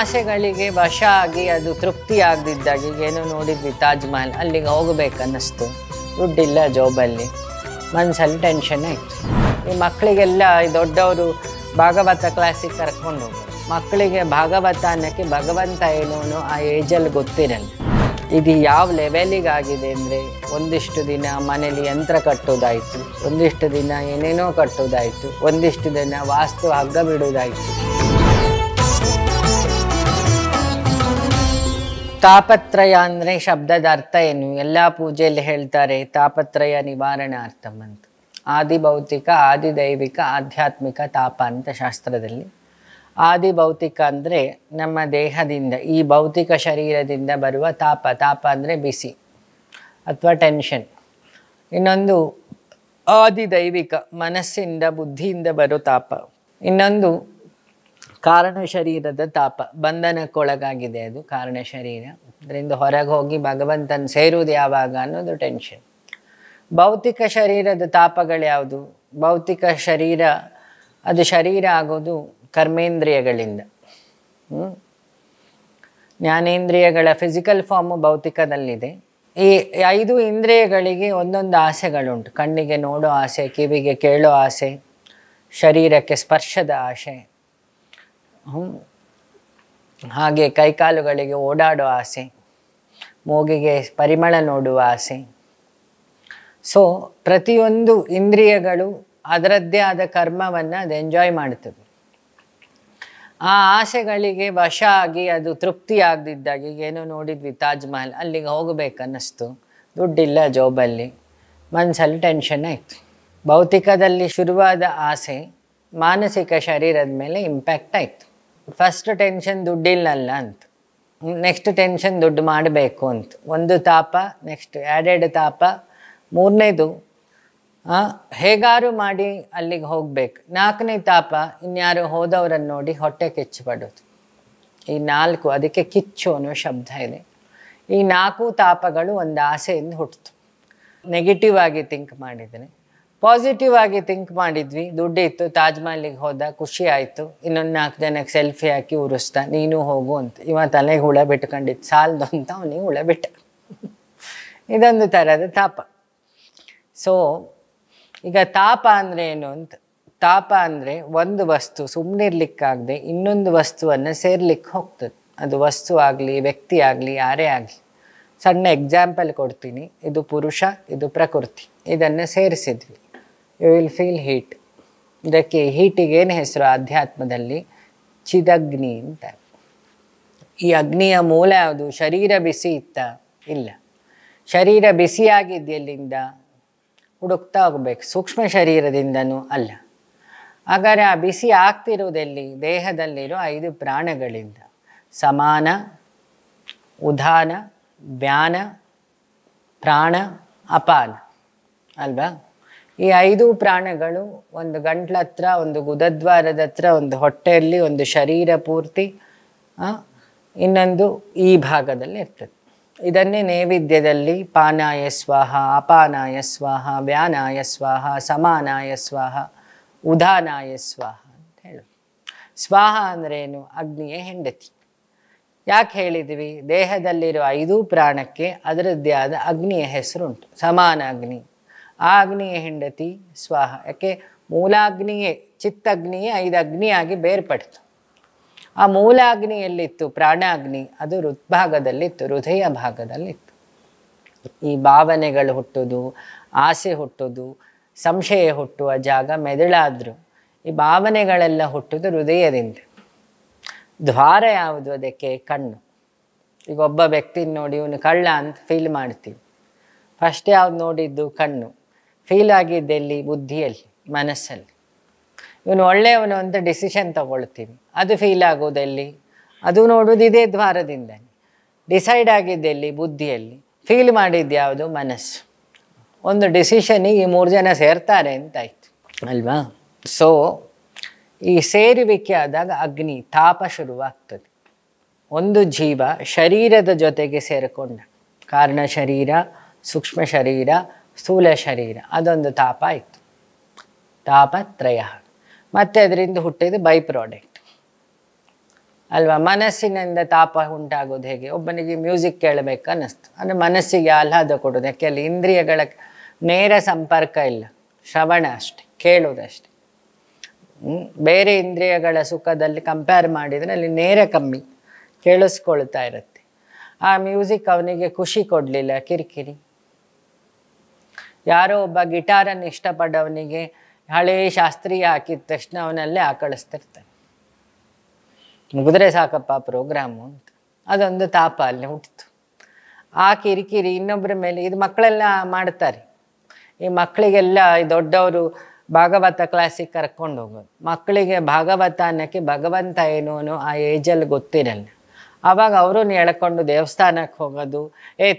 ಆಸೆಗಳಿಗೆ ವಶ ಆಗಿ ಅದು ತೃಪ್ತಿ ಆಗದಿದ್ದಾಗ ಈಗೇನೋ ನೋಡಿದ್ವಿ ತಾಜ್ ಮಹಲ್, ಅಲ್ಲಿಗೆ ಹೋಗ್ಬೇಕನ್ನಿಸ್ತು, ದುಡ್ಡಿಲ್ಲ ಜೋಬಲ್ಲಿ, ಮನಸ್ಸಲ್ಲಿ ಟೆನ್ಷನ್ ಆಯಿತು. ಈ ಮಕ್ಕಳಿಗೆಲ್ಲ ದೊಡ್ಡವರು ಭಾಗವತ ಕ್ಲಾಸಿಗೆ ಕರ್ಕೊಂಡು ಹೋಗೋದು, ಮಕ್ಕಳಿಗೆ ಭಾಗವತ ಅನ್ನೋಕ್ಕೆ ಭಗವಂತ ಏನೋ ಆ ಏಜಲ್ಲಿ ಗೊತ್ತಿರಲ್ಲ. ಇದು ಯಾವ ಲೆವೆಲಿಗೆ ಆಗಿದೆ ಅಂದರೆ, ಒಂದಿಷ್ಟು ದಿನ ಮನೇಲಿ ಯಂತ್ರ ಕಟ್ಟೋದಾಯಿತು, ಒಂದಿಷ್ಟು ದಿನ ಏನೇನೋ ಕಟ್ಟೋದಾಯಿತು, ಒಂದಿಷ್ಟು ದಿನ ವಾಸ್ತು ಹಗ್ಗ ಬಿಡೋದಾಯಿತು. ತಾಪತ್ರಯ ಅಂದರೆ ಶಬ್ದದ ಅರ್ಥ ಏನು? ಎಲ್ಲ ಪೂಜೆಯಲ್ಲಿ ಹೇಳ್ತಾರೆ ತಾಪತ್ರಯ ನಿವಾರಣಾರ್ಥಂ ಅಂತ. ಆದಿ ಭೌತಿಕ, ಆದಿ ದೈವಿಕ, ಆಧ್ಯಾತ್ಮಿಕ ತಾಪ ಅಂತ ಶಾಸ್ತ್ರದಲ್ಲಿ. ಆದಿ ಭೌತಿಕ ಅಂದರೆ ನಮ್ಮ ದೇಹದಿಂದ, ಈ ಭೌತಿಕ ಶರೀರದಿಂದ ಬರುವ ತಾಪ. ತಾಪ ಅಂದರೆ ಬಿಸಿ ಅಥವಾ ಟೆನ್ಷನ್. ಇನ್ನೊಂದು ಆದಿ ದೈವಿಕ, ಮನಸ್ಸಿಂದ ಬುದ್ಧಿಯಿಂದ ಬರೋ ತಾಪ. ಇನ್ನೊಂದು ಕಾರಣ ಶರೀರದ ತಾಪ, ಬಂಧನಕ್ಕೊಳಗಾಗಿದೆ ಅದು ಕಾರಣ ಶರೀರ, ಅದರಿಂದ ಹೊರಗೆ ಹೋಗಿ ಭಗವಂತನ ಸೇರುವುದು ಯಾವಾಗ ಅನ್ನೋದು ಟೆನ್ಷನ್. ಭೌತಿಕ ಶರೀರದ ತಾಪಗಳು ಯಾವುದು? ಭೌತಿಕ ಶರೀರ ಅದು ಶರೀರ ಆಗೋದು ಕರ್ಮೇಂದ್ರಿಯಗಳಿಂದ. ಜ್ಞಾನೇಂದ್ರಿಯಗಳ ಫಿಸಿಕಲ್ ಫಾರ್ಮು ಭೌತಿಕದಲ್ಲಿದೆ. ಈ 5 ಇಂದ್ರಿಯಗಳಿಗೆ ಒಂದೊಂದು ಆಸೆಗಳುಂಟು. ಕಣ್ಣಿಗೆ ನೋಡೋ ಆಸೆ, ಕಿವಿಗೆ ಕೇಳೋ ಆಸೆ, ಶರೀರಕ್ಕೆ ಸ್ಪರ್ಶದ ಆಸೆ, ಹಾಗೆ ಕೈಕಾಲುಗಳಿಗೆ ಓಡಾಡೋ ಆಸೆ, ಮೂಗಿಗೆ ಪರಿಮಳ ನೋಡುವ ಆಸೆ. ಸೊ ಪ್ರತಿಯೊಂದು ಇಂದ್ರಿಯಗಳು ಅದರದ್ದೇ ಆದ ಕರ್ಮವನ್ನು ಅದು ಎಂಜಾಯ್ ಮಾಡ್ತದೆ. ಆ ಆಸೆಗಳಿಗೆ ವಶ ಆಗಿ ಅದು ತೃಪ್ತಿ ಆಗದಿದ್ದಾಗ ಈಗೇನೋ ನೋಡಿದ್ವಿ ತಾಜ್ ಮಹಲ್, ಅಲ್ಲಿಗೆ ಹೋಗ್ಬೇಕನ್ನಿಸ್ತು, ದುಡ್ಡಿಲ್ಲ ಜೋಬಲ್ಲಿ, ಮನಸ್ಸಲ್ಲಿ ಟೆನ್ಷನ್ ಆಯಿತು. ಭೌತಿಕದಲ್ಲಿ ಶುರುವಾದ ಆಸೆ ಮಾನಸಿಕ ಶರೀರದ ಮೇಲೆ ಇಂಪ್ಯಾಕ್ಟ್ ಆಯಿತು. ಫಸ್ಟ್ ಟೆನ್ಷನ್ ದುಡ್ಡಿಲ್ಲಲ್ಲ ಅಂತ, ನೆಕ್ಸ್ಟ್ ಟೆನ್ಷನ್ ದುಡ್ಡು ಮಾಡಬೇಕು ಅಂತ, ಒಂದು ತಾಪ. ನೆಕ್ಸ್ಟ್ ಆ್ಯಡೆಡ್ ತಾಪ. ಮೂರನೇದು ಹೇಗಾರು ಮಾಡಿ ಅಲ್ಲಿಗೆ ಹೋಗ್ಬೇಕು. 4ನೇ ತಾಪ, ಇನ್ಯಾರು ಹೋದವರನ್ನು ನೋಡಿ ಹೊಟ್ಟೆ ಕಿಚ್ಚುಪಡೋದು. ಈ 4, ಅದಕ್ಕೆ ಕಿಚ್ಚು ಅನ್ನೋ ಶಬ್ದ ಇದೆ. ಈ 4 ತಾಪಗಳು ಒಂದು ಆಸೆಯಿಂದ ಹುಟ್ಟಿತು. ನೆಗೆಟಿವ್ ಆಗಿ ಥಿಂಕ್ ಮಾಡಿದರೆ. ಪಾಸಿಟಿವ್ ಆಗಿ ಥಿಂಕ್ ಮಾಡಿದ್ವಿ, ದುಡ್ಡಿತ್ತು, ತಾಜ್ ಮಹಲಿಗೆ ಹೋದ, ಖುಷಿ ಆಯಿತು, ಇನ್ನೊಂದು 4 ಜನಕ್ಕೆ ಸೆಲ್ಫಿ ಹಾಕಿ ಉರಿಸ್ತಾ, ನೀನು ಹೋಗು ಅಂತ. ಇವ ತಲೆಗೆ ಹುಳ ಬಿಟ್ಕೊಂಡಿದ್ದು ಸಾಲದು ಅಂತ ಅವನಿಗೆ ಹುಳ ಬಿಟ್ಟ. ಇದೊಂದು ಥರದ ತಾಪ. ಸೊ ಈಗ ತಾಪ ಅಂದರೆ ಏನು ಅಂತ. ತಾಪ ಅಂದರೆ ಒಂದು ವಸ್ತು ಸುಮ್ಮನಿರ್ಲಿಕ್ಕಾಗದೆ ಇನ್ನೊಂದು ವಸ್ತುವನ್ನು ಸೇರ್ಲಿಕ್ಕೆ ಹೋಗ್ತದೆ. ಅದು ವಸ್ತು ಆಗಲಿ, ವ್ಯಕ್ತಿ ಆಗಲಿ, ಯಾರೇ ಆಗಲಿ. ಸಣ್ಣ ಎಕ್ಸಾಂಪಲ್ ಕೊಡ್ತೀನಿ. ಇದು ಪುರುಷ, ಇದು ಪ್ರಕೃತಿ, ಇದನ್ನು ಸೇರಿಸಿದ್ವಿ, ಯು ವಿಲ್ ಫೀಲ್ ಹೀಟ್. ಇದಕ್ಕೆ ಹೀಟಿಗೆ ಏನು ಹೆಸರು ಆಧ್ಯಾತ್ಮದಲ್ಲಿ? ಚಿದಗ್ನಿ ಅಂತ. ಈ ಅಗ್ನಿಯ ಮೂಲ ಯಾವುದು? ಶರೀರ ಬಿಸಿ ಇತ್ತ? ಇಲ್ಲ. ಶರೀರ ಬಿಸಿಯಾಗಿದ್ದೆಲ್ಲಿಂದ? ಹುಡುಕ್ತಾ ಹೋಗ್ಬೇಕು, ಸೂಕ್ಷ್ಮ ಶರೀರದಿಂದನೂ ಅಲ್ಲ. ಹಾಗಾದರೆ ಆ ಬಿಸಿ ಆಗ್ತಿರೋದೆಲ್ಲಿ? ದೇಹದಲ್ಲಿರೋ 5 ಪ್ರಾಣಗಳಿಂದ. ಸಮಾನ, ಉದಾನ, ವ್ಯಾನ, ಪ್ರಾಣ, ಅಪಾನ ಅಲ್ವಾ? ಈ 5 ಪ್ರಾಣಗಳು ಒಂದು ಗಂಟ್ಲ ಹತ್ರ, ಒಂದು ಗುದದ್ವಾರದ ಹತ್ರ, ಒಂದು ಹೊಟ್ಟೆಯಲ್ಲಿ, ಒಂದು ಶರೀರ ಪೂರ್ತಿ, ಇನ್ನೊಂದು ಈ ಭಾಗದಲ್ಲಿ ಇರ್ತದೆ. ಇದನ್ನೇ ನೈವೇದ್ಯದಲ್ಲಿ ಪಾನಾಯ ಸ್ವಾಹ, ಅಪಾನಾಯ ಸ್ವಾಹ, ವ್ಯಾನಾಯ ಸ್ವಾಹ, ಸಮಾನಾಯ ಸ್ವಾಹ, ಉದಾನಾಯ ಸ್ವಾಹ ಅಂತ ಹೇಳು. ಸ್ವಾಹ ಅಂದ್ರೇನು? ಅಗ್ನಿಯ ಹೆಂಡತಿ. ಯಾಕೆ ಹೇಳಿದ್ವಿ? ದೇಹದಲ್ಲಿರೋ 5 ಪ್ರಾಣಕ್ಕೆ ಅದರದ್ದೇ ಆದ ಅಗ್ನಿಯ ಹೆಸರುಂಟು, ಸಮಾನ ಅಗ್ನಿ. ಆ ಅಗ್ನಿಯ ಹೆಂಡತಿ ಸ್ವಾಹ. ಯಾಕೆ? ಮೂಲಾಗ್ನಿಯೇ, ಚಿತ್ತಗ್ನಿಯೇ 5 ಅಗ್ನಿಯಾಗಿ ಬೇರ್ಪಡ್ತು. ಆ ಮೂಲ ಅಗ್ನಿ ಎಲ್ಲಿತ್ತು? ಪ್ರಾಣಾಗ್ನಿ. ಅದು ಹೃದ್ಭಾಗದಲ್ಲಿತ್ತು, ಹೃದಯ ಭಾಗದಲ್ಲಿತ್ತು. ಈ ಭಾವನೆಗಳು ಹುಟ್ಟೋದು, ಆಸೆ ಹುಟ್ಟೋದು, ಸಂಶಯ ಹುಟ್ಟುವ ಜಾಗ ಮೆದುಳಾದ್ರು. ಈ ಭಾವನೆಗಳೆಲ್ಲ ಹುಟ್ಟೋದು ಹೃದಯದಿಂದ. ದ್ವಾರ ಯಾವುದು ಅದಕ್ಕೆ? ಕಣ್ಣು. ಈಗ ಒಬ್ಬ ವ್ಯಕ್ತಿನ ನೋಡಿ ಇವನು ಕಳ್ಳ ಅಂತ ಫೀಲ್ ಮಾಡ್ತೀವಿ. ಫಸ್ಟ್ ಯಾವ್ದು ನೋಡಿದ್ದು? ಕಣ್ಣು. ಫೀಲ್ ಆಗಿದ್ದೆಲ್ಲಿ? ಬುದ್ಧಿಯಲ್ಲಿ, ಮನಸ್ಸಲ್ಲಿ. ಇವನು ಒಳ್ಳೆಯವನು ಅಂತ ಡಿಸಿಷನ್ ತಗೊಳ್ತೀವಿ, ಅದು ಫೀಲ್ ಆಗೋದೆಲ್ಲಿ? ಅದು ನೋಡೋದು ಇದೇ ದ್ವಾರದಿಂದ. ಡಿಸೈಡ್ ಆಗಿದ್ದೆಲ್ಲಿ? ಬುದ್ಧಿಯಲ್ಲಿ. ಫೀಲ್ ಮಾಡಿದ್ದು ಯಾವುದು? ಮನಸ್ಸು. ಒಂದು ಡಿಸಿಷನಿಗೆ 3 ಜನ ಸೇರ್ತಾರೆ ಅಂತಾಯ್ತು ಅಲ್ವಾ? ಸೊ ಈ ಸೇರುವಿಕೆ ಆದಾಗ ಅಗ್ನಿ ತಾಪ ಶುರುವಾಗ್ತದೆ. ಒಂದು ಜೀವ ಶರೀರದ ಜೊತೆಗೆ ಸೇರಿಕೊಂಡ, ಕಾರಣ ಶರೀರ, ಸೂಕ್ಷ್ಮ ಶರೀರ, ಸ್ಥೂಲ ಶರೀರ, ಅದೊಂದು ತಾಪ ಆಯಿತು. ತಾಪತ್ರಯ. ಮತ್ತು ಅದರಿಂದ ಹುಟ್ಟಿದ ಬೈ ಪ್ರಾಡಕ್ಟ್ ಅಲ್ವಾ? ಮನಸ್ಸಿನಿಂದ ತಾಪ ಉಂಟಾಗೋದು ಹೇಗೆ? ಒಬ್ಬನಿಗೆ ಮ್ಯೂಸಿಕ್ ಕೇಳಬೇಕು ಅನ್ನಿಸ್ತು ಅಂದರೆ ಮನಸ್ಸಿಗೆ ಆಹ್ಲಾದ ಕೊಡೋದು. ಯಾಕೆ ಅಲ್ಲಿ ಇಂದ್ರಿಯಗಳ ನೇರ ಸಂಪರ್ಕ ಇಲ್ಲ, ಶ್ರವಣ ಅಷ್ಟೆ, ಕೇಳೋದಷ್ಟೆ. ಬೇರೆ ಇಂದ್ರಿಯಗಳ ಸುಖದಲ್ಲಿ ಕಂಪೇರ್ ಮಾಡಿದರೆ ಅಲ್ಲಿ ನೇರ ಕಮ್ಮಿ, ಕೇಳಿಸ್ಕೊಳ್ತಾ ಇರುತ್ತೆ. ಆ ಮ್ಯೂಸಿಕ್ ಅವನಿಗೆ ಖುಷಿ ಕೊಡಲಿಲ್ಲ, ಕಿರಿಕಿರಿ. ಯಾರೋ ಒಬ್ಬ ಗಿಟಾರನ್ನು ಇಷ್ಟಪಡೋವನಿಗೆ ಹಳೇ ಶಾಸ್ತ್ರೀಯ ಹಾಕಿದ ತಕ್ಷಣ ಅವನಲ್ಲೇ ಆಕಳಿಸ್ತಿರ್ತಾನೆ, ಮುಗಿದ್ರೆ ಸಾಕಪ್ಪ ಪ್ರೋಗ್ರಾಮು ಅಂತ. ಅದೊಂದು ತಾಪ ಅಲ್ಲಿ ಹುಟ್ಟಿತು. ಆ ಕಿರಿಕಿರಿ ಇನ್ನೊಬ್ಬರ ಮೇಲೆ, ಇದು ಮಕ್ಕಳೆಲ್ಲ ಮಾಡ್ತಾರೆ. ಈ ಮಕ್ಕಳಿಗೆಲ್ಲ ದೊಡ್ಡವರು ಭಾಗವತ ಕ್ಲಾಸಿಗೆ ಕರ್ಕೊಂಡು ಹೋಗೋದು, ಮಕ್ಕಳಿಗೆ ಭಾಗವತ ಅನ್ನೋಕ್ಕೆ ಭಗವಂತ ಏನು ಅನ್ನೋ ಆ ಏಜಲ್ಲಿ ಗೊತ್ತಿರಲ್ಲ. ಆವಾಗ ಅವರು ಎಳ್ಕೊಂಡು ದೇವಸ್ಥಾನಕ್ಕೆ ಹೋಗೋದು,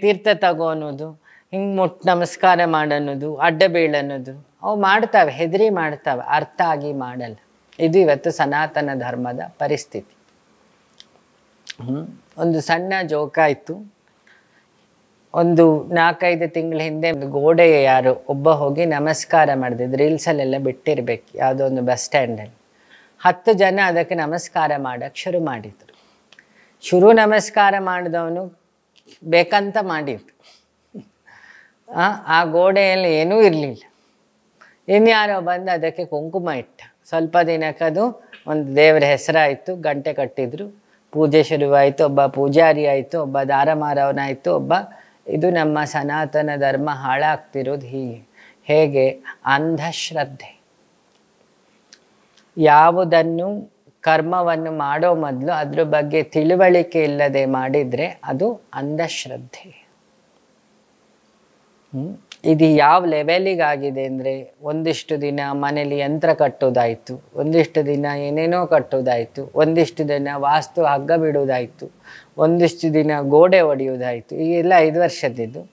ತೀರ್ಥ ತಗೋ ಅನ್ನೋದು, ಹಿಂಗೆ ನಮಸ್ಕಾರ ಮಾಡೋದು, ಅಡ್ಡ ಬೀಳನ್ನೋದು ಅವು ಮಾಡ್ತಾವೆ, ಹೆದರಿ ಮಾಡ್ತಾವೆ, ಅರ್ಥ ಆಗಿ ಮಾಡಲ್ಲ. ಇದು ಇವತ್ತು ಸನಾತನ ಧರ್ಮದ ಪರಿಸ್ಥಿತಿ. ಒಂದು ಸಣ್ಣ ಜೋಕಾಯಿತು. ಒಂದು 4-5 ತಿಂಗಳ ಹಿಂದೆ ಒಂದು ಗೋಡೆ ಯಾರು ಒಬ್ಬ ಹೋಗಿ ನಮಸ್ಕಾರ ಮಾಡಿದ್ದು, ರೀಲ್ಸಲ್ಲೆಲ್ಲ ಬಿಟ್ಟಿರ್ಬೇಕು, ಯಾವುದೋ ಒಂದು ಬಸ್ ಸ್ಟ್ಯಾಂಡಲ್ಲಿ 10 ಜನ ಅದಕ್ಕೆ ನಮಸ್ಕಾರ ಮಾಡೋಕ್ಕೆ ಶುರು ಮಾಡಿದರು. ನಮಸ್ಕಾರ ಮಾಡಿದವನು ಬೇಕಂತ ಮಾಡಿದ್ದು. ಆ ಗೋಡೆಯಲ್ಲಿ ಏನೂ ಇರಲಿಲ್ಲ. ಇನ್ಯಾರೋ ಬಂದು ಅದಕ್ಕೆ ಕುಂಕುಮ ಇಟ್ಟ. ಸ್ವಲ್ಪ ದಿನಕ್ಕದು ಒಂದು ದೇವರ ಹೆಸರಾಯಿತು, ಗಂಟೆ ಕಟ್ಟಿದ್ರು, ಪೂಜೆ ಶುರುವಾಯಿತು. ಒಬ್ಬ ಪೂಜಾರಿ ಆಯಿತು, ಒಬ್ಬ ದಾರ ಮಾರವನಾಯಿತು, ಒಬ್ಬ. ಇದು ನಮ್ಮ ಸನಾತನ ಧರ್ಮ ಹಾಳಾಗ್ತಿರೋದು ಹೇಗೆ? ಅಂಧಶ್ರದ್ಧೆ. ಯಾವುದನ್ನು ಕರ್ಮವನ್ನು ಮಾಡೋ ಮೊದಲು ಅದ್ರ ಬಗ್ಗೆ ತಿಳುವಳಿಕೆ ಇಲ್ಲದೆ ಮಾಡಿದರೆ ಅದು ಅಂಧಶ್ರದ್ಧೆ. ಇದು ಯಾವ ಲೆವೆಲಿಗಾಗಿದೆ ಅಂದರೆ, ಒಂದಿಷ್ಟು ದಿನ ಮನೇಲಿ ಯಂತ್ರ ಕಟ್ಟೋದಾಯಿತು, ಒಂದಿಷ್ಟು ದಿನ ಏನೇನೋ ಕಟ್ಟೋದಾಯಿತು, ಒಂದಿಷ್ಟು ದಿನ ವಾಸ್ತು ಹಗ್ಗ ಬಿಡೋದಾಯಿತು, ಒಂದಿಷ್ಟು ದಿನ ಗೋಡೆ ಹೊಡೆಯೋದಾಯಿತು. ಈಗೆಲ್ಲ 5 ವರ್ಷದಿದ್ದು.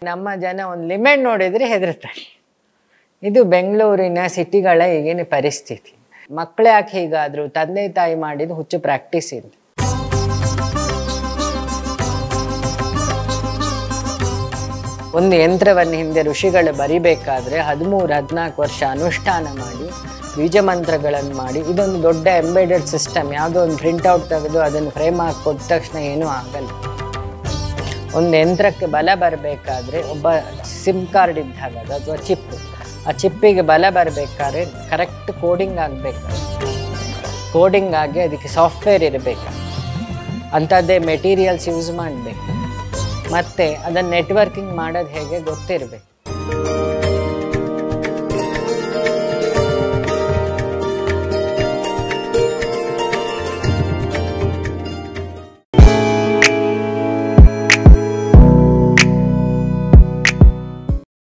ನಮ್ಮ ಜನ ಒಂದು ಲಿಮಿಟ್ ನೋಡಿದರೆ ಹೆದರ್ತಾರೆ. ಇದು ಬೆಂಗಳೂರಿನ ಸಿಟಿಗಳ ಈಗಿನ ಪರಿಸ್ಥಿತಿ. ಮಕ್ಕಳು ಯಾಕೆ ಹೀಗಾದರೂ? ತಂದೆ ತಾಯಿ ಮಾಡಿದ ಹುಚ್ಚು ಪ್ರಾಕ್ಟೀಸ್ ಇಲ್ಲ. ಒಂದು ಯಂತ್ರವನ್ನು ಹಿಂದೆ ಋಷಿಗಳು ಬರಿಬೇಕಾದ್ರೆ 13-14 ವರ್ಷ ಅನುಷ್ಠಾನ ಮಾಡಿ, ಬೀಜ ಮಂತ್ರಗಳನ್ನು ಮಾಡಿ, ಇದೊಂದು ದೊಡ್ಡ ಎಂಬೆಡೆಡ್ ಸಿಸ್ಟಮ್. ಯಾವುದೋ ಒಂದು ಪ್ರಿಂಟೌಟ್ ತೆಗೆದು ಅದನ್ನು ಫ್ರೇಮ್ ಹಾಕಿ ಕೊಟ್ಟ ತಕ್ಷಣ ಏನೂ ಆಗಲ್ಲ. ಒಂದು ಯಂತ್ರಕ್ಕೆ ಬಲ ಬರಬೇಕಾದ್ರೆ ಒಬ್ಬ ಸಿಮ್ ಕಾರ್ಡ್ ಇದ್ದಾಗ ಅದು ಅಥವಾ ಚಿಪ್ಪು, ಆ ಚಿಪ್ಪಿಗೆ ಬಲ ಬರಬೇಕಾದ್ರೆ ಕರೆಕ್ಟ್ ಕೋಡಿಂಗ್ ಆಗಬೇಕು. ಕೋಡಿಂಗ್ ಆಗಿ ಅದಕ್ಕೆ ಸಾಫ್ಟ್ವೇರ್ ಇರಬೇಕು, ಅಂಥದ್ದೇ ಮೆಟೀರಿಯಲ್ಸ್ ಯೂಸ್ ಮಾಡಬೇಕು, ಮತ್ತು ಅದನ್ನು ನೆಟ್ವರ್ಕಿಂಗ್ ಮಾಡೋದು ಹೇಗೆ ಗೊತ್ತಿರಬೇಕು.